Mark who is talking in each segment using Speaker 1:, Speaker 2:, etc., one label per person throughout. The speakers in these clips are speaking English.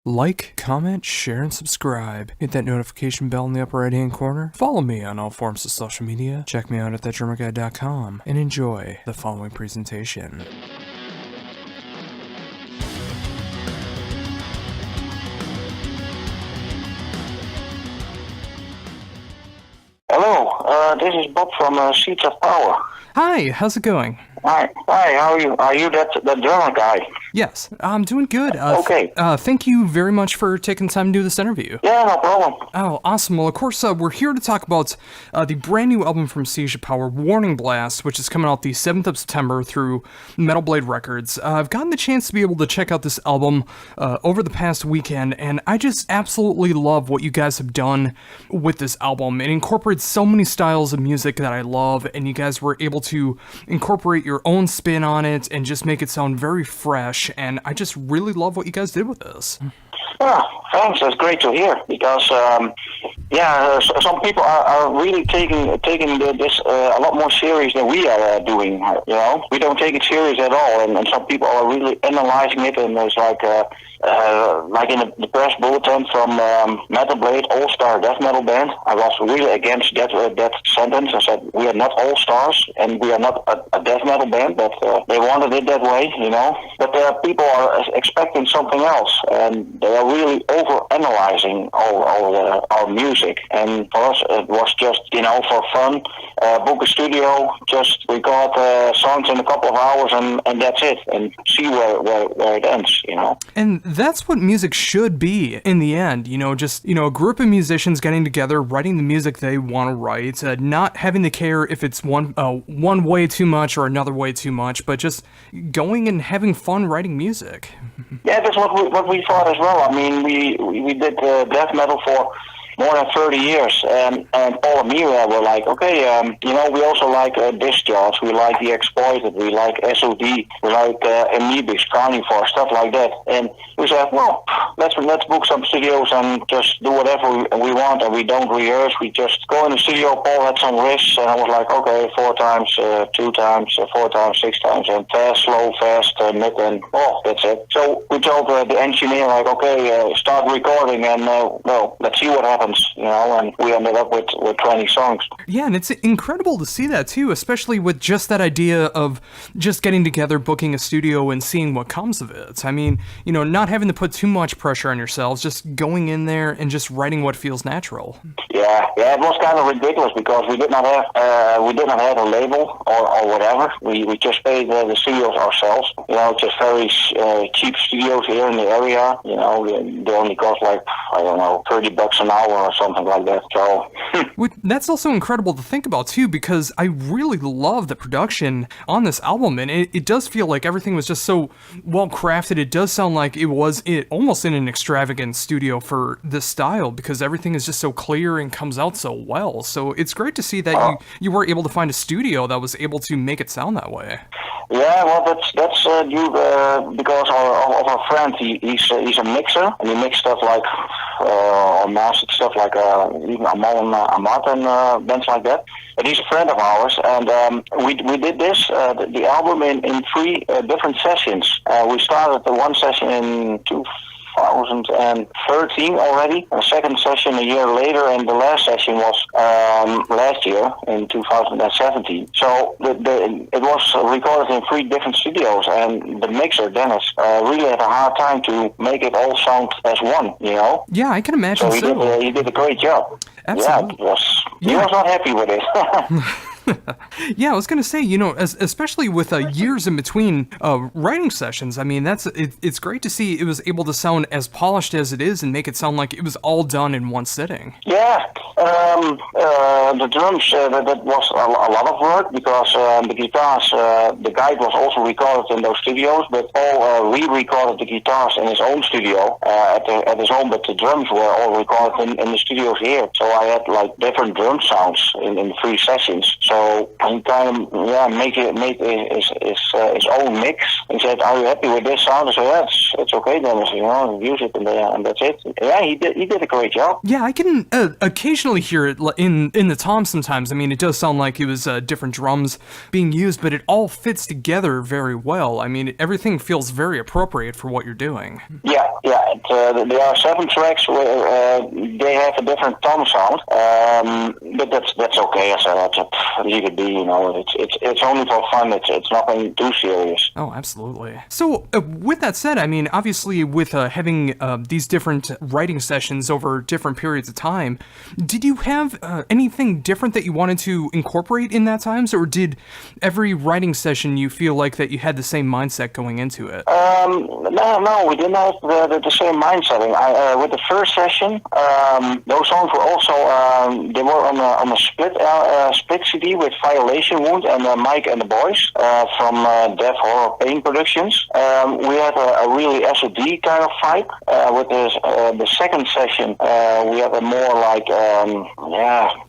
Speaker 1: Like, comment, share, and subscribe. Hit that notification bell in the upper right-hand corner. Follow me on all forms of social media. Check me out at thatdrummerguy.com and enjoy the following presentation.
Speaker 2: Hello, this is Bob from Seeds of Power.
Speaker 1: Hi, how's it going?
Speaker 2: Hi, how are you? Are you that drummer guy?
Speaker 1: Yes, I'm doing good.
Speaker 2: Okay.
Speaker 1: Thank you very much for taking the time to do this interview.
Speaker 2: Yeah, no problem.
Speaker 1: Oh, awesome. Well, of course, we're here to talk about the brand new album from Seeds of Power, Warning Blast, which is coming out the 7th of September through Metal Blade Records. I've gotten the chance to be able to check out this album over the past weekend, and I just absolutely love what you guys have done with this album. It incorporates so many styles of music that I love, and you guys were able to incorporate your own spin on it and just make it sound very fresh, and I just really love what you guys did with this.
Speaker 2: Yeah, thanks. That's great to hear because, some people are really taking this a lot more serious than we are doing. You know, we don't take it serious at all, and some people are really analyzing it, and there's like in the press bulletin from Metal Blade, All-Star Death Metal Band. I was really against that sentence. I said we are not all-stars and we are not a death metal band, but they wanted it that way, you know. But people are expecting something else, and they are really over-analyzing our music. And for us, it was just, you know, for fun, book a studio, just record songs in a couple of hours, and that's it, and see where it ends, you know.
Speaker 1: And that's what music should be in the end, you know, just, you know, a group of musicians getting together, writing the music they want to write, not having to care if it's one way too much or another way too much, but just going and having fun writing music.
Speaker 2: Yeah, that's what we thought as well. I mean, we did death metal for more than 30 years, and Paul and me were like, okay, you know, we also like Disc Jobs, we like The Exploited, we like SOD, we like Amoebix, Carnivore, stuff like that. And we said, well, let's book some studios and just do whatever we want, and we don't rehearse, we just go in the studio. Paul had some risks, and I was like, okay, 4 times, 2 times, 4 times, 6 times, and fast, slow, fast, mid, and that's it. So we told the engineer, like, okay, start recording, and well, let's see what happens. You know, and we ended up with 20 songs.
Speaker 1: Yeah, and it's incredible to see that too, especially with just that idea of just getting together, booking a studio, and seeing what comes of it. I mean, you know, not having to put too much pressure on yourselves, just going in there and just writing what feels natural.
Speaker 2: Yeah, it was kind of ridiculous because we did not have a label or whatever. We just paid the studios ourselves. You know, just very cheap studios here in the area. You know, they only cost like, I don't know, $30 an hour or something like that. So
Speaker 1: that's also incredible to think about too, because I really love the production on this album, and it does feel like everything was just so well crafted. It does sound like it was almost in an extravagant studio for this style, because everything is just so clear and comes out so well. So it's great to see that you were able to find a studio that was able to make it sound that way.
Speaker 2: Yeah, well, that's due because of our friend. He's a mixer, and he mixes stuff like or mastered stuff like even Amon Amat and bands like that. But he's a friend of ours, and we did this the album in 3 different sessions. We started the one session in 2013 already, a second session a year later, and the last session was last year in 2017. So it was recorded in 3 different studios, and the mixer Dennis really had a hard time to make it all sound as one, you know.
Speaker 1: Yeah, I can imagine.
Speaker 2: So he did a great job.
Speaker 1: Absolutely.
Speaker 2: Yeah, he was not happy with it.
Speaker 1: Yeah, I was gonna say, you know, especially with years in between writing sessions. I mean, it's great to see it was able to sound as polished as it is and make it sound like it was all done in one sitting.
Speaker 2: Yeah, the drums that was a lot of work because the guitars, the guide was also recorded in those studios, but Paul re-recorded the guitars in his own studio at his home, but the drums were all recorded in the studios here. So I had like different drum sounds in the 3 sessions. So So he kind of make his own mix. He said, "Are you happy with this sound?" I said, "Yeah, it's okay, Dennis. Use it, and that's it." Yeah, he did a great job.
Speaker 1: Yeah, I can occasionally hear it in the tom sometimes. I mean, it does sound like it was different drums being used, but it all fits together very well. I mean, everything feels very appropriate for what you're doing.
Speaker 2: Yeah. There are 7 tracks where they have a different tom sound, but that's okay. I said, leave it be. It's only for fun. It's nothing too serious.
Speaker 1: Oh, absolutely. So, with that said, I mean, obviously, with having these different writing sessions over different periods of time, did you have anything different that you wanted to incorporate in that times, or did every writing session you feel like that you had the same mindset going into it?
Speaker 2: No, we didn't have the same mindset. With the first session, those songs were also they were on a split CD with Violation Wound and Mike and the Boys from Death Horror Pain Productions. We had a really SOD kind of vibe. With the second session, we had a more like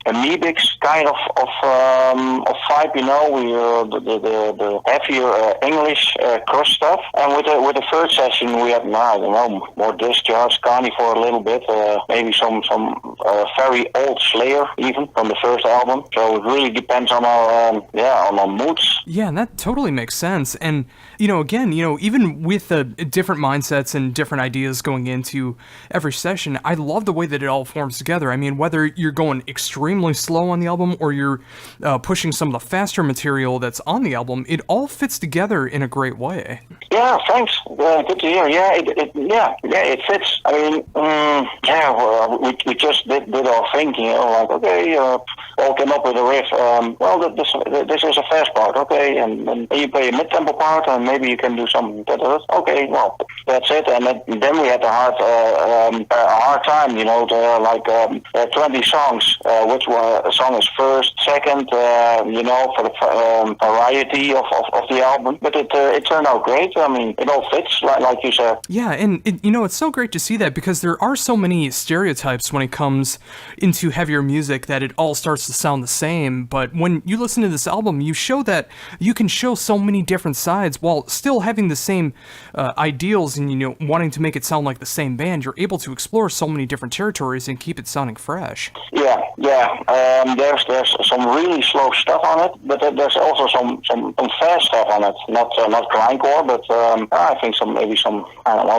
Speaker 2: amoebics kind of vibe. The heavier English cross stuff. And with the third session, we had more discharge, Carnivore a little bit, maybe some very old Slayer even from the first album. So it really depends on our moods.
Speaker 1: Yeah, and that totally makes sense. And again, even with the different mindsets and different ideas going into every session, I love the way that it all forms together. I mean, whether you're going extremely slow on the album or you're pushing some of the faster material that's on the album, it all fits together in a great way.
Speaker 2: Yeah, thanks. Good to hear. Yeah, it fits. I mean, we just did our thinking. Like, okay, all came up with a riff. This is a fast part, okay, and you play a mid-tempo part, and maybe you can do some. Okay, well, that's it. And then we had a hard time. There are like 20 songs. Which song is first, second? For the variety of the album. But it turned out great. I mean, it all fits, like you said.
Speaker 1: Yeah, and it's so great to see that, because there are so many stereotypes when it comes into heavier music that it all starts to sound the same. But when you listen to this album, you show that you can show so many different sides while still having the same ideals and wanting to make it sound like the same band. You're able to explore so many different territories and keep it sounding fresh.
Speaker 2: Yeah. There's some really slow stuff on it, but there's also some fast stuff on it. Not grindcore, but I think some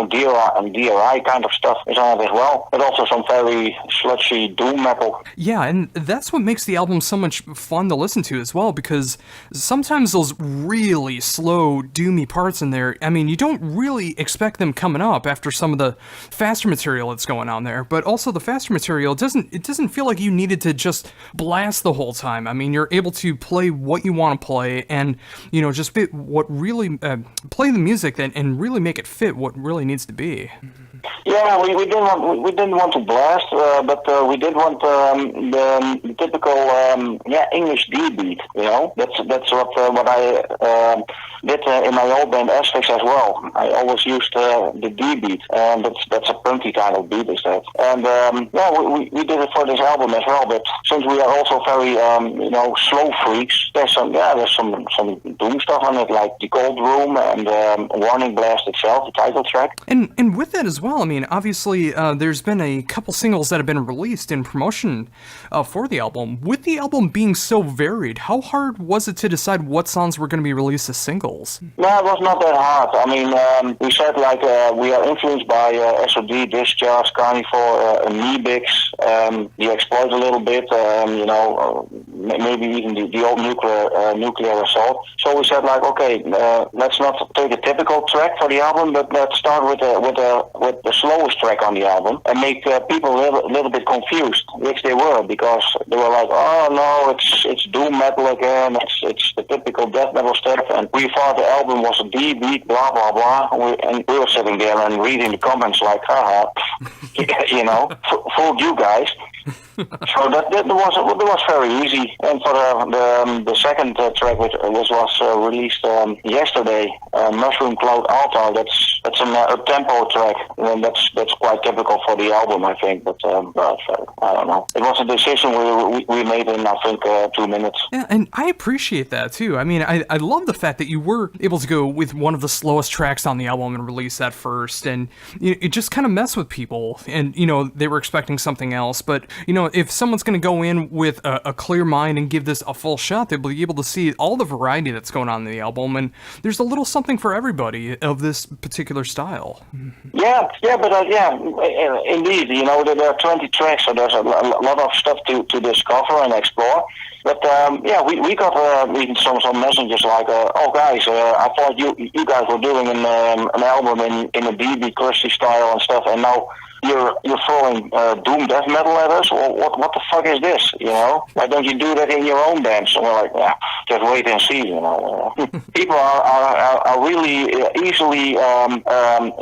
Speaker 2: DRI kind of stuff is on it as well. But also some very sludgy doom metal.
Speaker 1: Yeah, and that's what makes the album so much fun to listen to as well, because sometimes those really slow, doomy parts in there, I mean, you don't really expect them coming up after some of the faster material that's going on there. But also the faster material doesn't feel like you needed to just blast the whole time. I mean, you're able to play what you want to play, and just fit what really play the music and really make it fit what really needs to be.
Speaker 2: Yeah, we didn't want to blast, but we did want the typical English D beat. That's what I did in my old band Asphyx as well. I always used the D beat, and that's a punky kind of beat, is that? And we did it for this album as well. But since we are also very slow freaks, there's some doom stuff on it, like The Cold Room and Warning Blast itself, the title track.
Speaker 1: And with that as well, I mean, obviously, there's been a couple singles that have been released in promotion for the album. With the album being so varied, how hard was it to decide what songs were going to be released as singles?
Speaker 2: No, it was not that hard. I mean, we said we are influenced by SOD, Discharge, Carnivore, amoebics, the Exploit a little bit, maybe even the old nuclear assault. So we said okay, let's not take a typical track for the album, but let's start with the slowest track on the album and make people a little bit confused, which they were, because they were like, oh no, it's doom metal again, it's the typical death metal stuff, and we thought the album was a D beat, blah blah blah, and we were sitting there and reading the comments like, haha, fooled you guys. So that was very easy. And for the second track, which was released yesterday, Mushroom Cloud Altar. That's a tempo track, and that's quite typical for the album, I think. But I don't know. It was a decision we made in, I think, 2 minutes.
Speaker 1: Yeah, and I appreciate that too. I mean, I love the fact that you were able to go with one of the slowest tracks on the album and release that first, and it just kind of messed with people. And they were expecting something else, but if someone's going to go in with a clear mind and give this a full shot, they'll be able to see all the variety that's going on in the album, and there's a little something for everybody of this particular style.
Speaker 2: Yeah, but indeed, there are 20 tracks, so there's a lot of stuff to discover and explore. But we got even some messages like, "Oh guys, I thought you guys were doing an album in a DB crusty style and stuff, and now you're throwing doom death metal at us. Well, what the fuck is this? Why don't you do that in your own band?" So we're like, "Yeah, just wait and see." People are really easily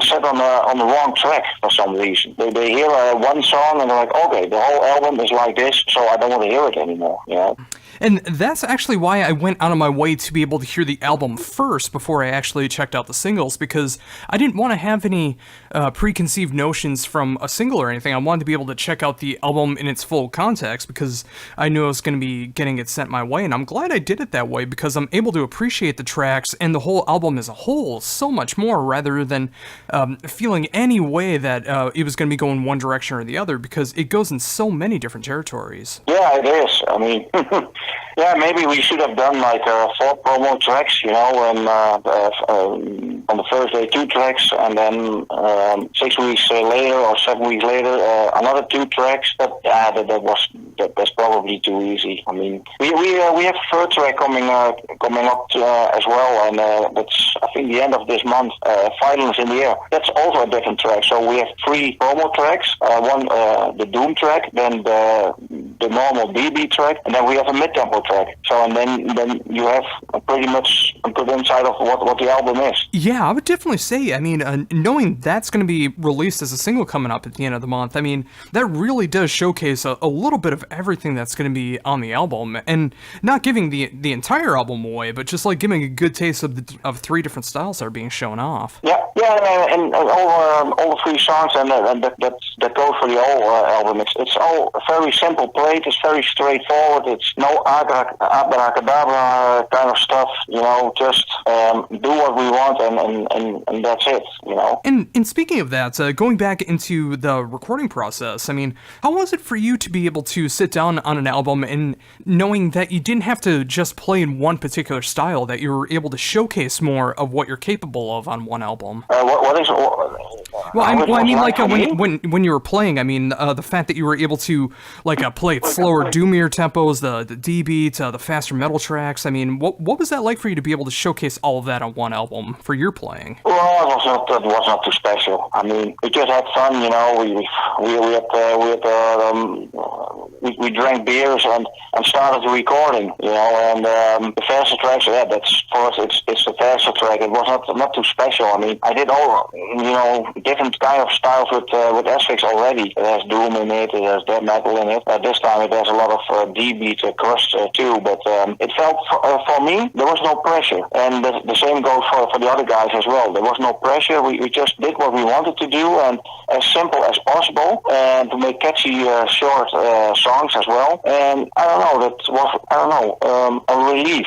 Speaker 2: set on the wrong track for some reason. They hear one song and they're like, "Okay, the whole album is like this, so I don't want to hear it anymore."
Speaker 1: And that's actually why I went out of my way to be able to hear the album first before I actually checked out the singles, because I didn't want to have any preconceived notions from a single or anything. I wanted to be able to check out the album in its full context because I knew I was going to be getting it sent my way, and I'm glad I did it that way because I'm able to appreciate the tracks and the whole album as a whole so much more rather than feeling any way that it was going to be going one direction or the other, because it goes in so many different territories.
Speaker 2: Yeah, it is. I mean, yeah, maybe we should have done like 4 promo tracks, and on the first day 2 tracks, and then 6 weeks later or 7 weeks later another 2 tracks. But that's probably too easy. I mean, we have a third track coming up as well, and that's I think the end of this month. Violence in the Air. That's also a different track. So we have 3 promo tracks. One the Doom track, then the normal DB track, and then we have a mid-tempo track. So and then you have pretty much a good insight of what the album is.
Speaker 1: Yeah, I would definitely say, I mean, knowing that's going to be released as a single coming up at the end of the month, I mean, that really does showcase a little bit of everything that's going to be on the album, and not giving the entire album away, but just like giving a good taste of 3 different styles that are being shown off.
Speaker 2: Yeah, and all the 3 songs, and that goes for the whole album. It's all very simple played. It's very straightforward. It's no abracadabra kind of stuff. Just do what we want, and that's it.
Speaker 1: And speaking of that, going back into the recording process, I mean, how was it for you to be able to sit down on an album and knowing that you didn't have to just play in one particular style, that you were able to showcase more of what you're capable of on one album?
Speaker 2: What is?
Speaker 1: Well, I mean, like when you were playing, I mean, the fact that you were able to play slower, doomier tempos, the D beats, the faster metal tracks. I mean, what was that like for you to be able to showcase all of that on one album for your playing?
Speaker 2: Well, it was not too special. I mean, we just had fun, we drank beers and started recording, and the faster tracks. Yeah, that's for us. It's the faster track. It was not too special. I mean, I did all different kind of styles with Asphyx already. It has doom in it. It has death metal in it. This time it has a lot of D beat crust too. But it felt for me there was no pressure, and the same goes for the other guys as well. There was no pressure. We just did what we wanted to do, and as simple as possible, and to make catchy short songs as well. And I don't know, that was a relief.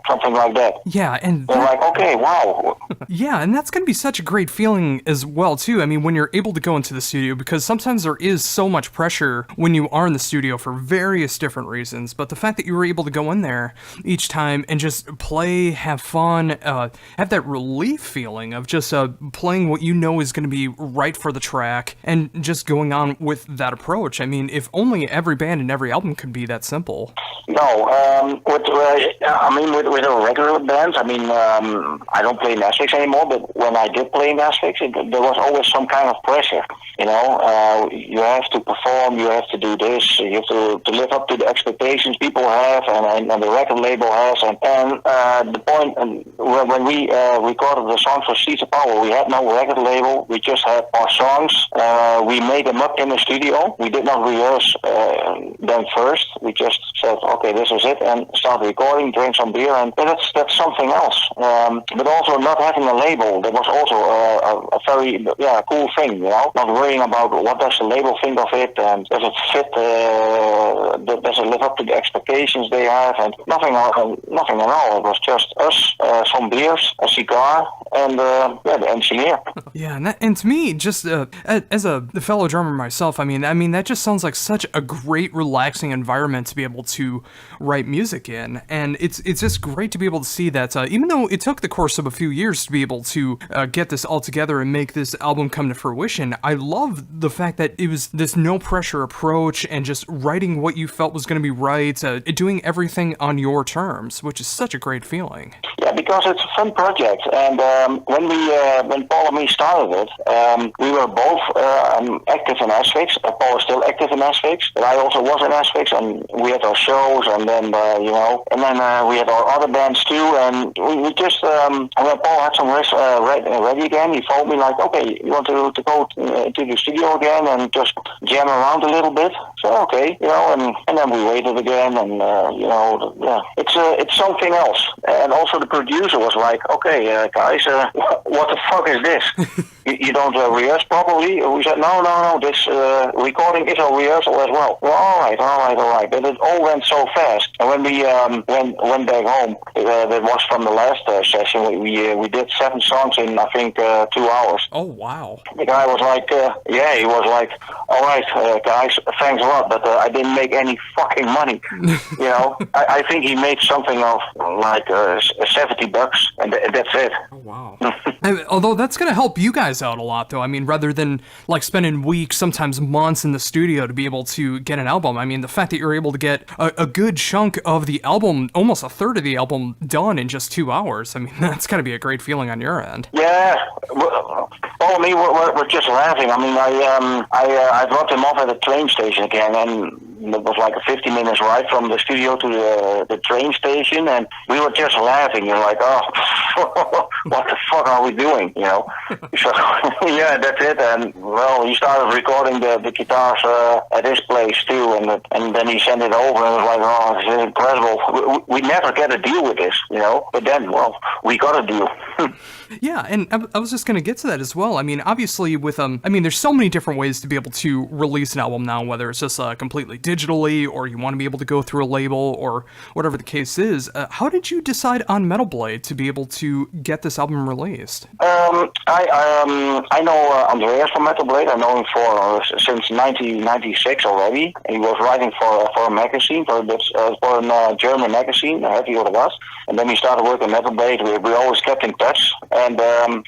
Speaker 2: Something like that.
Speaker 1: Yeah, and
Speaker 2: they're like, okay, wow.
Speaker 1: Yeah, and that's going to be such a great feeling as well, too. I mean, when you're able to go into the studio, because sometimes there is so much pressure when you are in the studio for various different reasons, but the fact that you were able to go in there each time and just play, have fun, have that relief feeling of just playing what you know is going to be right for the track, and just going on with that approach. I mean, if only every band and every album could be that simple.
Speaker 2: No, with I mean, with a regular band, I mean, I don't play in Asphyx anymore, but when I did play in Asphyx, there was always some kind of pressure. You know, you have to perform, you have to do this, you have to live up to the expectations people have, and the record label has. And the point when we recorded the songs for Seeds of Power, we had no record label. We just had our songs. We made them up in the studio. We did not rehearse them first. We just said, okay, this is it, and started recording, drank some beer, and that's something else. But also not having a label, that was also a very cool thing, you know. Not worrying about what does the label think of it, and does it fit, does it live up to the expectations they have, and nothing at all. It was just us, some beers, a cigar, and the engineer.
Speaker 1: Yeah, and to me, just as a fellow drummer myself, I mean that just sounds like such a great, relaxing environment to be able to write music in, and it's just great to be able to see that even though it took the course of a few years to be able to get this all together and make this album come to fruition, I love the fact that it was this no pressure approach and just writing what you felt was going to be right, doing everything on your terms, which is such a great feeling.
Speaker 2: Yeah, because it's a fun project, and when Paul and me started it, we were both active in Asphyx. Paul is still active in Asphyx, but I also was in Asphyx, and we had our shows, and then we had our other bands too, and we just and when Paul had some riffs ready again, he phoned me like, okay, you want to go to the studio again and just jam around a little bit? So okay, you know, and then we waited again, and it's something else. And also the producer was like, okay, guys, what the fuck is this? You don't rehearse properly? We said, no, this recording is a rehearsal as well. Well, all right. But it all went so fast. And when we went back home, that was from the last session, we did 7 songs in, I think, 2 hours.
Speaker 1: Oh, wow.
Speaker 2: The guy was like, he was like, all right, guys, thanks a lot, but I didn't make any fucking money. You know, I think he made something of like $70, and that's it.
Speaker 1: Oh, wow. Although that's going to help you guys out a lot, though. I mean, rather than like spending weeks, sometimes months in the studio to be able to get an album, I mean, the fact that you're able to get a good chunk of the album, almost a third of the album done in just 2 hours, I mean, that's got to be a great feeling on your end.
Speaker 2: Yeah. Paul and me we're just laughing. I mean, I dropped him off at a train station again, and it was like a 50-minute ride from the studio to the train station, and we were just laughing. You're like, oh, what the fuck are we doing? You know? So yeah, that's it. And well, he started recording the guitars at his place too, and then he sent it over, and it was like, oh, this is incredible. We never get a deal with this, you know. But then, well, we got a deal.
Speaker 1: Yeah, and I was just going to get to that as well. I mean, obviously with, there's so many different ways to be able to release an album now, whether it's just completely digitally, or you want to be able to go through a label, or whatever the case is. How did you decide on Metal Blade to be able to get this album released?
Speaker 2: I know Andreas from Metal Blade. I know him since 1996 already. He was writing for a magazine, for a German magazine, Heavy or was. And then he started working at Metal Blade. We always kept in touch. And Paul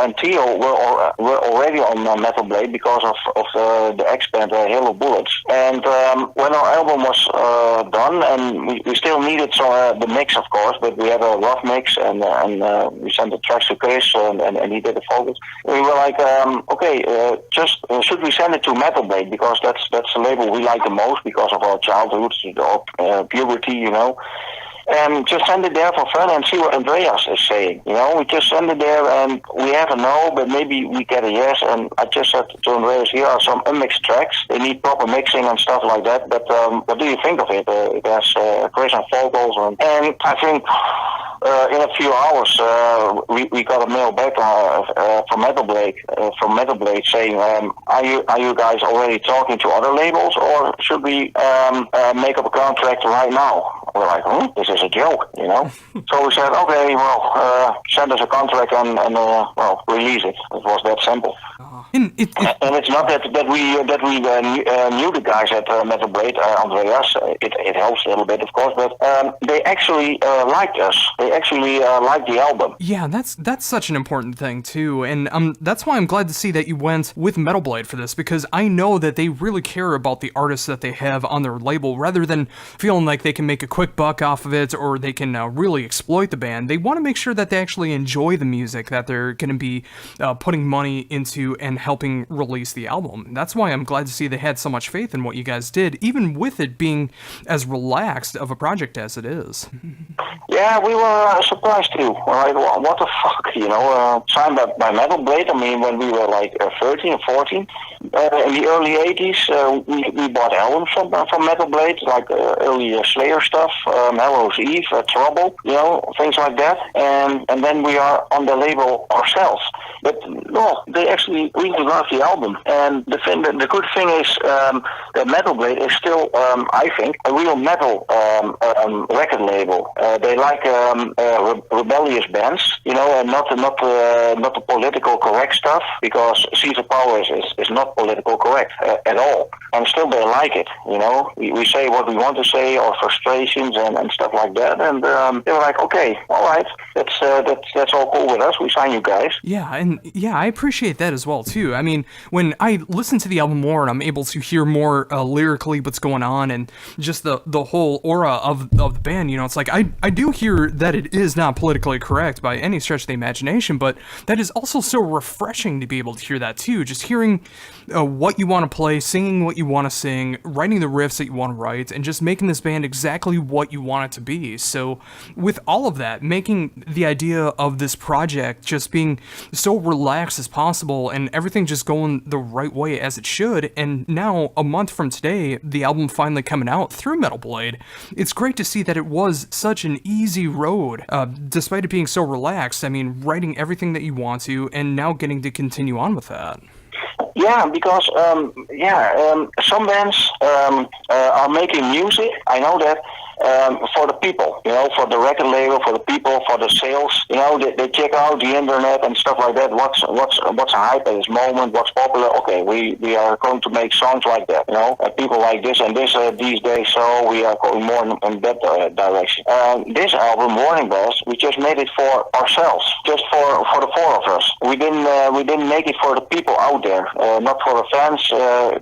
Speaker 2: and Theo were already on Metal Blade because of the ex-band Hail of Bullets. And when our album was done, and we still needed the mix, of course, but we had a rough mix, and we sent the tracks to Chris, and he did the vocals. We were like, should we send it to Metal Blade, because that's the label we like the most because of our childhood, our puberty, you know. And just send it there for fun and see what Andreas is saying. You know, we just send it there, and we have a no, but maybe we get a yes. And I just said to Andreas, here are some unmixed tracks. They need proper mixing and stuff like that. But what do you think of it? It has Chris on vocals, and I think in a few hours we got a mail back from Metal Blade saying, are you guys already talking to other labels, or should we make up a contract right now? We're like, this is a joke, you know. So we said, okay, well, send us a contract and release it. It was that simple. And it's not that we knew the guys at Metal Blade, Andreas. It helps a little bit, of course, but they actually liked us. They They actually like the album.
Speaker 1: Yeah, that's such an important thing too, and that's why I'm glad to see that you went with Metal Blade for this, because I know that they really care about the artists that they have on their label, rather than feeling like they can make a quick buck off of it or they can really exploit the band. They want to make sure that they actually enjoy the music that they're going to be putting money into and helping release the album. That's why I'm glad to see they had so much faith in what you guys did, even with it being as relaxed of a project as it is.
Speaker 2: Yeah, we were surprised too. Like, what the fuck, signed by Metal Blade. I mean, when we were like 13 or 14, in the early 80s, we bought albums from Metal Blade, like early Slayer stuff, Hallows Eve, Trouble, things like that. And then we are on the label ourselves. But no, they actually really love the album. And the good thing is that Metal Blade is still, I think, a real metal record label. They like rebellious bands, and not the political correct stuff, because Seeds of Power is not political correct at all. And still they like it, We say what we want to say, our frustrations and stuff like that. And they were like, okay, all right, that's all cool with us. We sign you guys.
Speaker 1: Yeah, and I appreciate that as well too. I mean, when I listen to the album more and I'm able to hear more lyrically what's going on and just the whole aura of the band, it's like I do hear that it is not politically correct by any stretch of the imagination, but that is also so refreshing to be able to hear that too. Just hearing what you want to play, singing what you want to sing, writing the riffs that you want to write, and just making this band exactly what you want it to be. So with all of that, making the idea of this project just being so relaxed as possible and everything just going the right way as it should, and now a month from today, the album finally coming out through Metal Blade, it's great to see that it was such an easy road, despite it being so relaxed. I mean, writing everything that you want to, and now getting to continue on with that.
Speaker 2: Yeah, because some bands are making music. I know that. For the people, for the record label, for the people, for the sales, they check out the internet and stuff like that. What's a hype at this moment? What's popular? Okay, we are going to make songs like that. People like this and this these days, so we are going more in that direction. This album, Warning Bells, we just made it for ourselves, just for the four of us. We didn't make it for the people out there, not for the fans,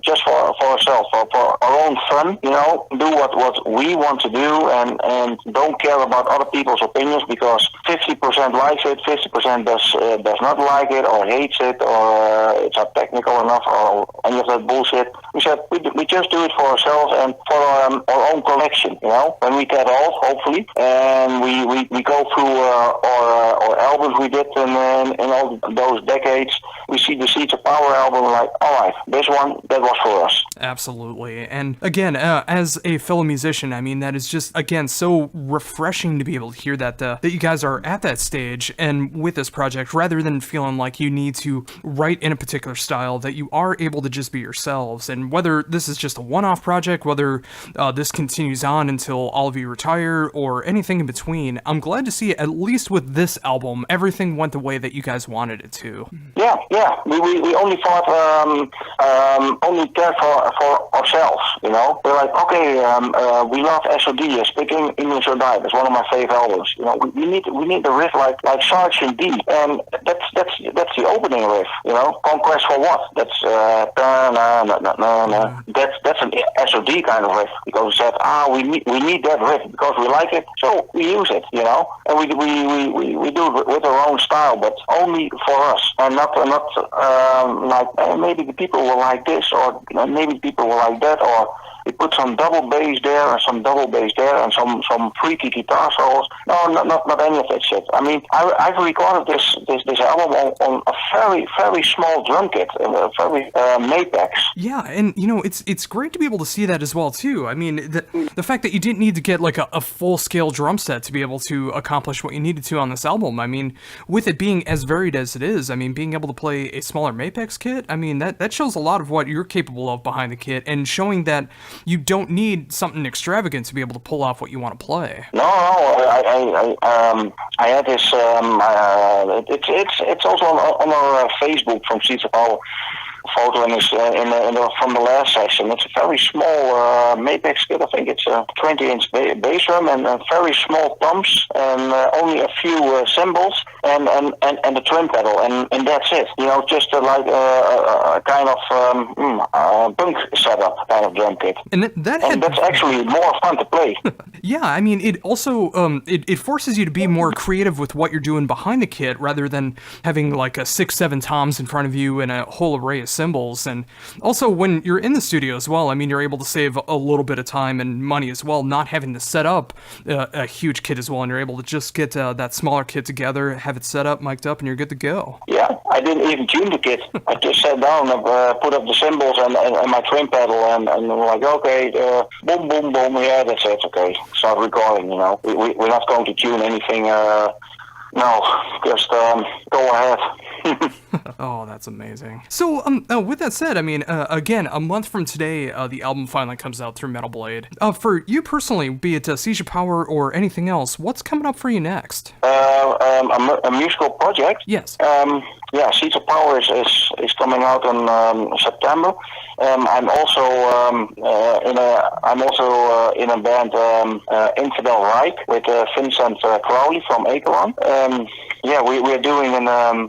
Speaker 2: just for ourselves, for our own fun. Do what we want to do. And don't care about other people's opinions, because 50% likes it, 50% does not like it or hates it, or it's not technical enough, or any of that bullshit. We said we just do it for ourselves and for our own collection. When we get old, hopefully, and we go through our albums we did in all those decades, we see the Seeds of Power album, like, all right, this one, that was for us.
Speaker 1: Absolutely. And again, as a fellow musician, I mean, that is just, again, so refreshing to be able to hear that you guys are at that stage and with this project, rather than feeling like you need to write in a particular style, that you are able to just be yourselves. And whether this is just a one-off project, whether this continues on until all of you retire, or anything in between, I'm glad to see, at least with this album, everything went the way that you guys wanted it to.
Speaker 2: Yeah. We only thought, only care for ourselves, We're like, okay, we love SOD, Speaking English or Die. That's one of my favorite albums. We need the riff like Sergeant D, and that's the opening riff. Conquest for What? That's that's an SOD kind of riff, because we said, we need that riff because we like it, so we use it. And we do it with our own style, but only for us, and not like maybe the people will like this, or maybe people will like that, or we put some double bass there and some double bass there and some freaky guitar solos. No, not any of that shit. I mean, I've recorded this album on a very, very small drum kit, a very Mapex.
Speaker 1: Yeah, and it's great to be able to see that as well too. I mean, the fact that you didn't need to get like a full scale drum set to be able to accomplish what you needed to on this album. I mean, with it being as varied as it is, I mean, being able to play a smaller Mapex kit, I mean, that shows a lot of what you're capable of behind the kit, and showing that you don't need something extravagant to be able to pull off what you want to play.
Speaker 2: No, I had this. It's also on our Facebook from Seeds of Power. photo in this, from the last session. It's a very small Mapex kit. I think it's a 20-inch bass drum and very small toms and only a few cymbals and the trim pedal and that's it. You know, just like a kind of punk setup kind of drum kit.
Speaker 1: And
Speaker 2: that's actually more fun to play.
Speaker 1: Yeah, I mean, it also it forces you to be more creative with what you're doing behind the kit rather than having like a 6-7 toms in front of you and a whole array of cymbals. And also when you're in the studio as well, I mean, you're able to save a little bit of time and money as well, not having to set up a huge kit as well, and you're able to just get that smaller kit together, have it set up, mic'd up, and you're good to go.
Speaker 2: Yeah, I didn't even tune the kit. I just sat down and put up the cymbals and my trim pedal and I'm like, okay, boom, boom, boom, yeah, that's it, okay. Start recording, you know. We're not going to tune anything, no, just go ahead.
Speaker 1: Oh, that's amazing. So, with that said, I mean, again, a month from today, the album finally comes out through Metal Blade. For you personally, be it Siege of Power or anything else, what's coming up for you next?
Speaker 2: A musical project?
Speaker 1: Yes.
Speaker 2: Yeah, Siege of Power is coming out in September. I'm also in a band, Infidel Reich, with Vincent Crowley from Acheron. Yeah, we're doing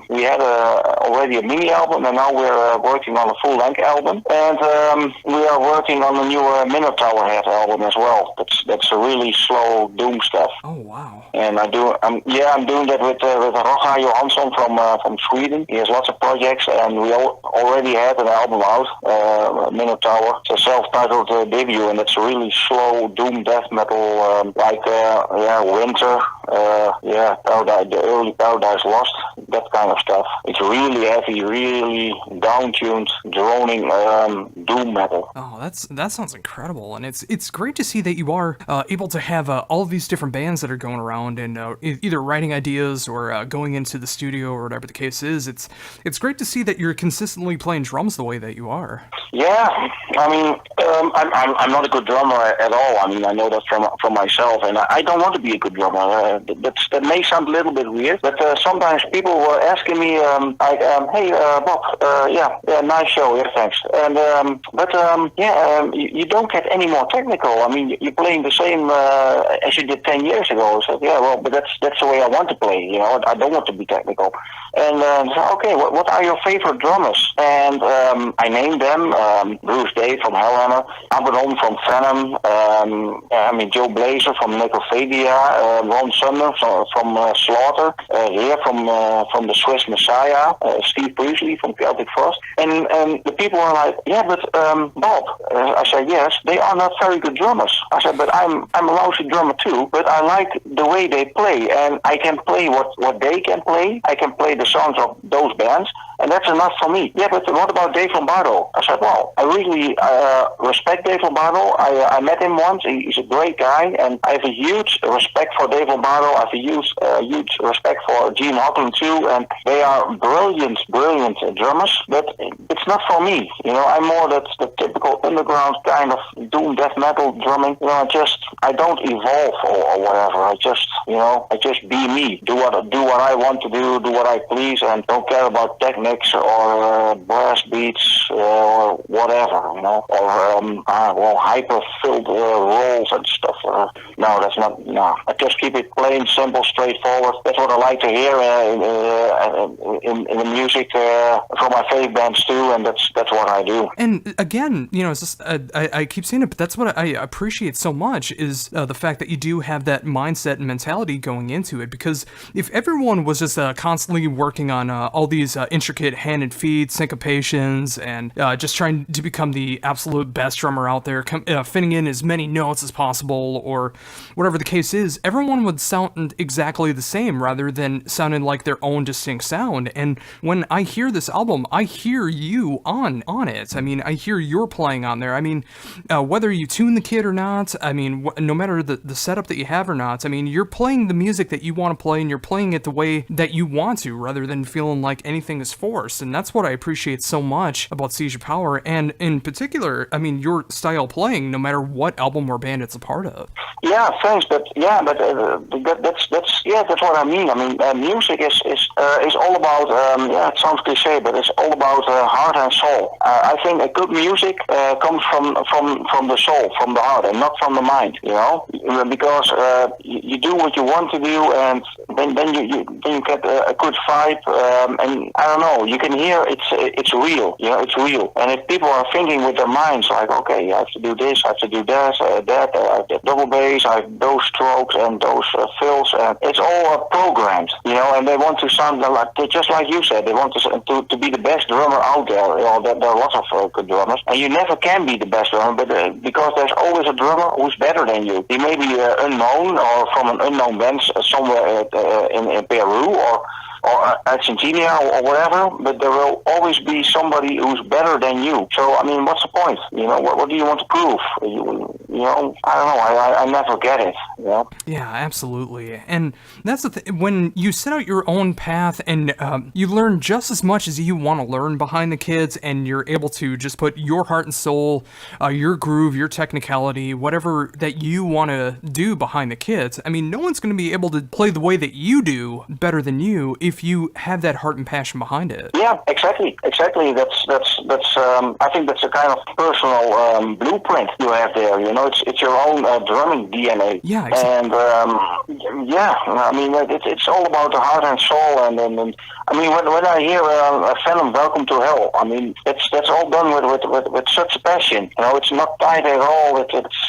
Speaker 2: we had already a mini album, and now we're working on a full length album, and we are working on a new Minotaur Head album as well. That's a really slow doom stuff.
Speaker 1: Oh wow! And
Speaker 2: I'm doing that with Roger Johansson from Sweden. He has lots of projects, and we already had an album out, Minotaur. It's a self-titled debut, and it's a really slow doom death metal, like Winter, Paradise, the early Paradise Lost, that kind of stuff. It's really heavy, really down-tuned, droning doom metal.
Speaker 1: Oh, that sounds incredible, and it's great to see that you are able to have all of these different bands that are going around and either writing ideas or going into the studio or whatever the case is. It's great to see that you're consistently playing drums the way that you are.
Speaker 2: Yeah, I mean, I'm not a good drummer at all. I mean, I know that from myself, and I don't want to be a good drummer. That may sound a little bit weird, but sometimes people were asking me, hey, Bob, nice show, yeah, thanks. And you don't get any more technical. I mean, you're playing the same as you did 10 years ago. So yeah, well, but that's the way I want to play. You know, I don't want to be technical. And so, okay, what are your favorite drummers? And I named them: Bruce Day from Hellhammer, Abaddon from Venom, Joe Blazer from Necrophobia, Ron Sumner from Slaughter, here from the Swiss Messiah, Steve Priestley from Celtic Frost. And the people were like, yeah, but Bob, I said, yes, they are not very good drummers. I said, but I'm a lousy drummer too, but I like the way they play, and I can play what they can play. I can play the songs of those bands, and that's enough for me. Yeah, but what about Dave Lombardo? I said, well, I really respect Dave Lombardo. I met him once. He's a great guy, and I have a huge respect for Dave Lombardo. I have a huge respect for Gene Hocklin too, and they are brilliant drummers, but it's not for me. You know, I'm more the typical underground kind of doom death metal drumming. You know, I don't evolve or whatever. I just be me. Do what I want to do what I please, and don't care about techniques or brass beats or whatever, you know, or hyper-filled rolls and stuff. No, that's not. No, I just keep it plain, simple, straightforward. That's what I like to hear in the music from my favorite bands too, and that's what I do.
Speaker 1: And again, you know, it's just I keep saying it, but that's what I appreciate so much is the fact that you do have that mindset and mentality going into it. Because if everyone was just constantly working on all these intricate hand and feet syncopations and just trying to become the absolute best drummer out there, fitting in as many notes as possible or whatever the case is, everyone would sound exactly the same rather than sounding like their own distinct sound. And when I hear this album, I hear you on it. I mean, I hear your playing on there. I mean, whether you tune the kit or not, I mean, no matter the setup that you have or not, I mean, you're playing the music that you want to play and you're playing it the way that you want to rather than feeling like anything is forced. forced, and that's what I appreciate so much about Siege of Power, and in particular, I mean, your style playing, no matter what album or band it's a part of.
Speaker 2: Yeah, thanks, but that's what I mean. I mean, music is all about it sounds cliche, but it's all about heart and soul. I think a good music comes from the soul, from the heart, and not from the mind. You know, because you do what you want to do, and then you get a good vibe, and I don't know, you can hear it's real. You know, it's real. And if people are thinking with their minds, like, okay, I have to do this, I have to do that, I have double bass, I have those strokes and those fills, and it's all programmed, you know, and they want to sound like, just like you said, they want to be the best drummer out there. You know, there are lots of good drummers, and you never can be the best drummer, but because there's always a drummer who's better than you. He may be unknown or from an unknown band somewhere in Peru or Argentina or whatever, but there will always be somebody who's better than you. So, I mean, what's the point? You know, what do you want to prove? You know, I don't know. I never get it. You know?
Speaker 1: Yeah, absolutely. And that's the thing. When you set out your own path and you learn just as much as you want to learn behind the kids, and you're able to just put your heart and soul, your groove, your technicality, whatever that you want to do behind the kids, I mean, no one's going to be able to play the way that you do better than you if you have that heart and passion behind it.
Speaker 2: Yeah, exactly. That's I think that's a kind of personal blueprint you have there. You know, it's your own drumming DNA.
Speaker 1: Yeah, exactly.
Speaker 2: And I mean, it's all about the heart and soul. And I mean, when I hear Venom, Welcome to Hell, I mean, that's all done with such passion. You know, it's not tight at all.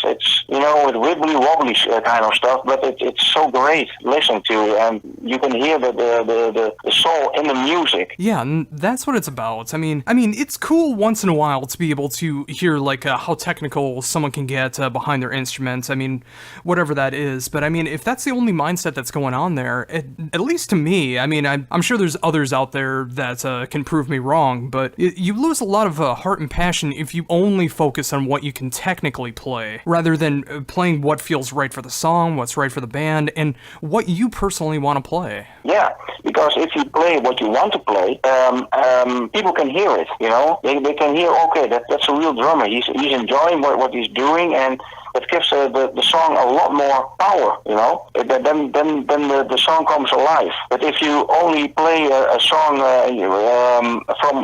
Speaker 2: It's you know, with wibbly wobbly kind of stuff, but it's so great listening to, and you can hear the soul in the music.
Speaker 1: Yeah, and that's what it's about. I mean, it's cool once in a while to be able to hear like how technical someone can get behind their instruments. I mean, whatever that is. But I mean, if that's the only mindset that's going on there, at least to me, I mean, I'm sure there's others out there that can prove me wrong, but you lose a lot of heart and passion if you only focus on what you can technically play, rather than playing what feels right for the song, what's right for the band, and what you personally want to play.
Speaker 2: Yeah, because if you play what you want to play, people can hear it, you know? They can hear, okay, that's a real drummer. He's enjoying what he's doing, and it gives the song a lot more power, you know? Then the song comes alive. But if you only play a song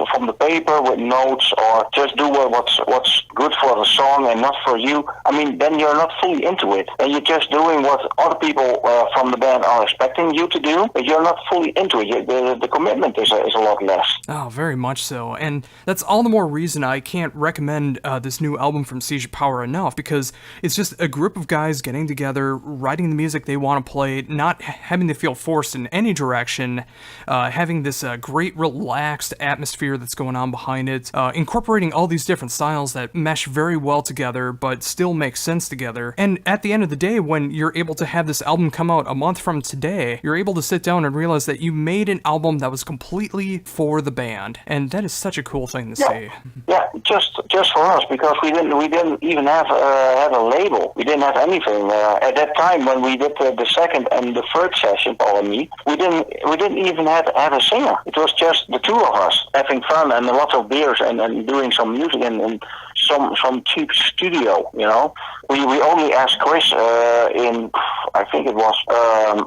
Speaker 2: from the paper with notes, or just do what's good for the song and not for you, I mean, then you're not fully into it. And you're just doing what other people from the band are expecting you to do, but you're not fully into it. The commitment is a lot less.
Speaker 1: Oh, very much so. And that's all the more reason I can't recommend this new album from Siege of Power enough, because it's just a group of guys getting together, writing the music they want to play, not having to feel forced in any direction, having this great relaxed atmosphere that's going on behind it, incorporating all these different styles that mesh very well together but still make sense together. And at the end of the day, when you're able to have this album come out a month from today, you're able to sit down and realize that you made an album that was completely for the band, and that is such a cool thing to see.
Speaker 2: Yeah, just for us, because we didn't even have a label. We didn't have anything at that time when we did the second and the third session, Paul and me. We didn't even have a singer. It was just the two of us having fun and a lot of beers and doing some music and some cheap studio. You know, we only asked Chris in, I think it was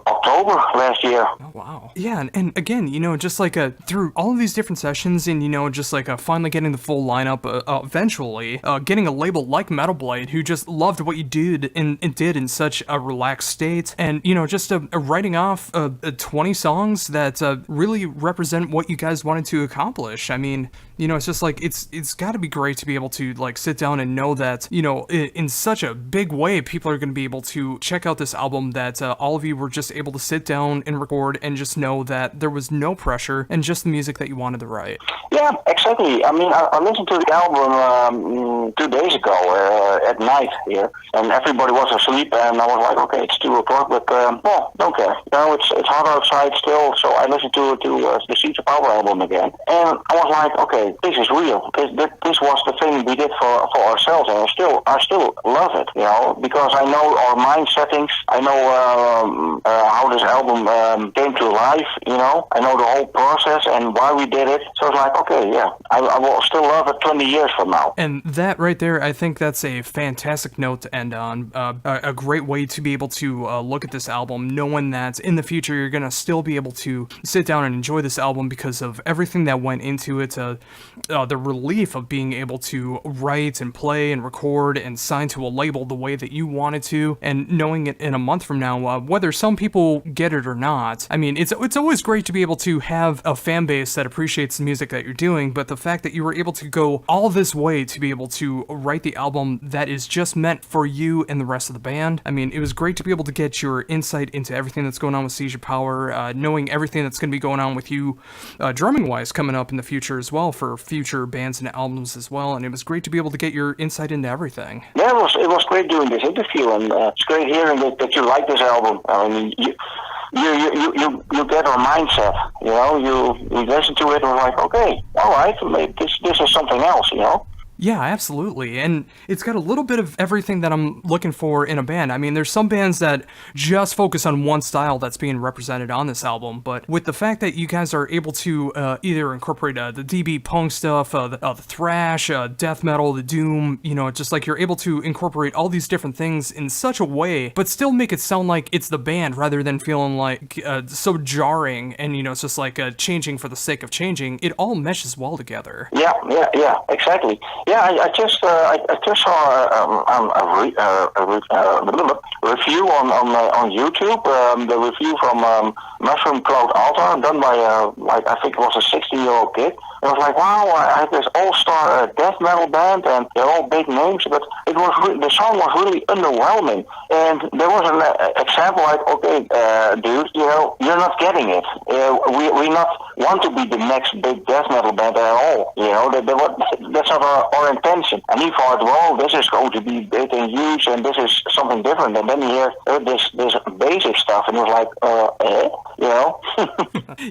Speaker 2: October last year.
Speaker 1: Oh, wow. Yeah, and again, you know, just like through all of these different sessions, and you know, just like finally getting the full lineup, eventually getting a label like Metal Blade, who just loved what you did and did in such a relaxed state, and you know, just writing off 20 songs that really represent what you guys wanted to accomplish. I mean, you know, it's just like it's got to be great to be able to like sit down and know that, you know, in such a big way, people are going to be able to check out this album that all of you were just able to sit down and record, and just know that there was no pressure and just the music that you wanted to write.
Speaker 2: Yeah, exactly. I mean, I listened to the album 2 days ago at night here, and everybody was asleep, and I was like, okay, it's 2 o'clock, but well, don't care. You know, it's hot outside still, so I listened to the Siege of Power album again, and I was like, okay, this is real. This was the thing we did for ourselves, and I still love it, you know, because I know our mind settings, I know how this album came to life. You know, I know the whole process and why we did it. So it's like, okay, yeah, I will still love it 20 years from now.
Speaker 1: And that right there, I think that's a fantastic note to end on. A great way to be able to look at this album, knowing that in the future you're gonna still be able to sit down and enjoy this album because of everything that went into it. The relief of being able to write and play and record and sign to a label the way that you wanted to, and knowing it in a month from now, whether some people get it or not. I mean, it's always great to be able to have a fan base that appreciates the music that you're doing, but the fact that you were able to go all this way to be able to write the album that is just meant for you and the rest of the band. I mean, it was great to be able to get your insight into everything that's going on with Seizure Power, knowing everything that's going to be going on with you drumming-wise coming up in the future as well for future bands and albums as well, and it was great to be able to get your insight into everything.
Speaker 2: Yeah, it was great doing this interview, and it's great hearing that you like this album. I mean, you get our mindset, you know, you listen to it and we're like, okay, all right, maybe this is something else, you know.
Speaker 1: Yeah, absolutely. And it's got a little bit of everything that I'm looking for in a band. I mean, there's some bands that just focus on one style that's being represented on this album, but with the fact that you guys are able to either incorporate the DB punk stuff, the thrash, death metal, the doom, you know, just like you're able to incorporate all these different things in such a way, but still make it sound like it's the band rather than feeling like so jarring and, you know, it's just like changing for the sake of changing. It all meshes well together.
Speaker 2: Yeah, exactly. Yeah, I just saw a review on YouTube. The review from Mushroom Cloud Altar, done by I think it was a 16-year-old kid. It was like, wow, I have this all-star death metal band, and they're all big names, but the song was really underwhelming. And there was an example like, okay, dude, you know, you're not getting it. We not want to be the next big death metal band at all. You know, that's not our intention. And he thought, well, this is going to be big and huge, and this is something different. And then he heard this basic stuff, and he was like, you know?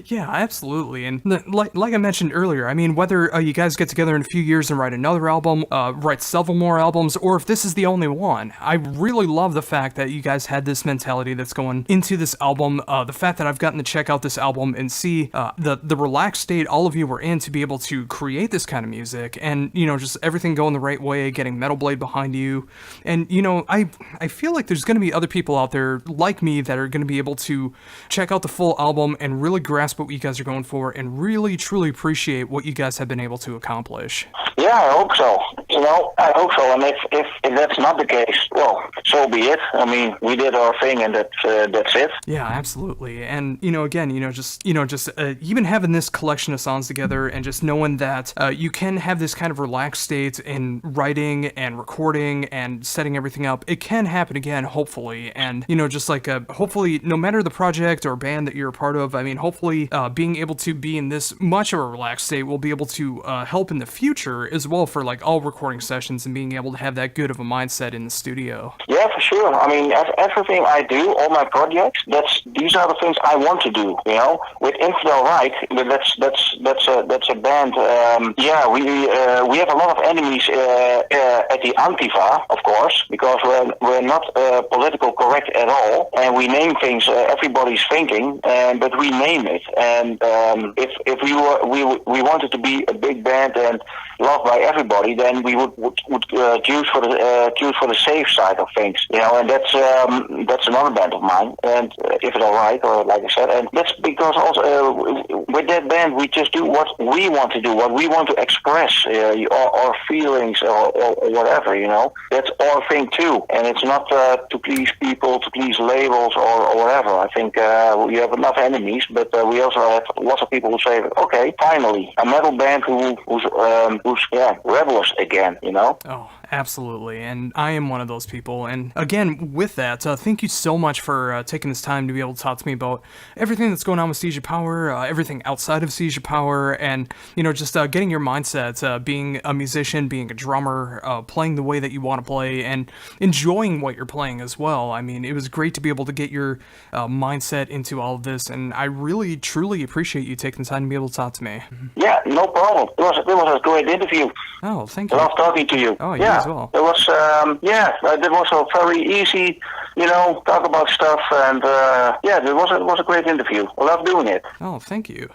Speaker 1: Yeah, absolutely. And like I mentioned earlier, I mean, whether you guys get together in a few years and write another album, write several more albums, or if this is the only one, I really love the fact that you guys had this mentality that's going into this album. The fact that I've gotten to check out this album and see the relaxed state all of you were in to be able to create this kind of music, and, you know, just everything going the right way, getting Metal Blade behind you. And, you know, I feel like there's going to be other people out there like me that are going to be able to check out the full album and really grasp what you guys are going for and really truly appreciate what you guys have been able to accomplish.
Speaker 2: Yeah, I hope so. You know, I hope so. And if that's not the case, well, so be it. I mean, we did our thing, and that's it.
Speaker 1: Yeah, absolutely. And, you know, again, just even having this collection of songs together and just knowing that you can have this kind of relaxed state in writing and recording and setting everything up, it can happen again, hopefully. And, you know, just like hopefully, no matter the project or band that you're a part of, I mean, hopefully being able to be in this much of a relaxed state will be able to help in the future as well for like all recording sessions and being able to have that good of a mindset in the studio.
Speaker 2: Yeah, for sure. I mean, everything I do, all my projects, these are the things I want to do. You know, with Infidel Right, that's a band. Yeah, we have a lot of enemies at the Antifa, of course, because we're not political correct at all, and we name things everybody's thinking, but we name it. And if we wanted to be a big band and loved by everybody, then we would choose for the safe side of things, you know. And that's another band of mine, and if it's all right, or like I said, and that's because also with that band we just do what we want to do, what we want to express, our feelings or whatever, you know. That's our thing too, and it's not to please people, to please labels or whatever. I think we have enough enemies, but we also have lots of people who say, okay, finally a metal band who's rebels again, you know.
Speaker 1: Oh, absolutely, and I am one of those people. And again, with that, thank you so much for taking this time to be able to talk to me about everything that's going on with Seizure Power, everything outside of Seizure Power, and, you know, just getting your mindset, being a musician, being a drummer, playing the way that you want to play, and enjoying what you're playing as well. I mean, it was great to be able to get your mindset into all of this, and I really, truly appreciate you taking the time to be able to talk to me.
Speaker 2: Yeah, no problem. It was a great interview.
Speaker 1: Oh, thank you.
Speaker 2: I love talking to you.
Speaker 1: Oh, yeah, as well.
Speaker 2: It was, that was a very easy talk about stuff, and yeah, it was a great interview. I love doing it.
Speaker 1: Oh, thank you.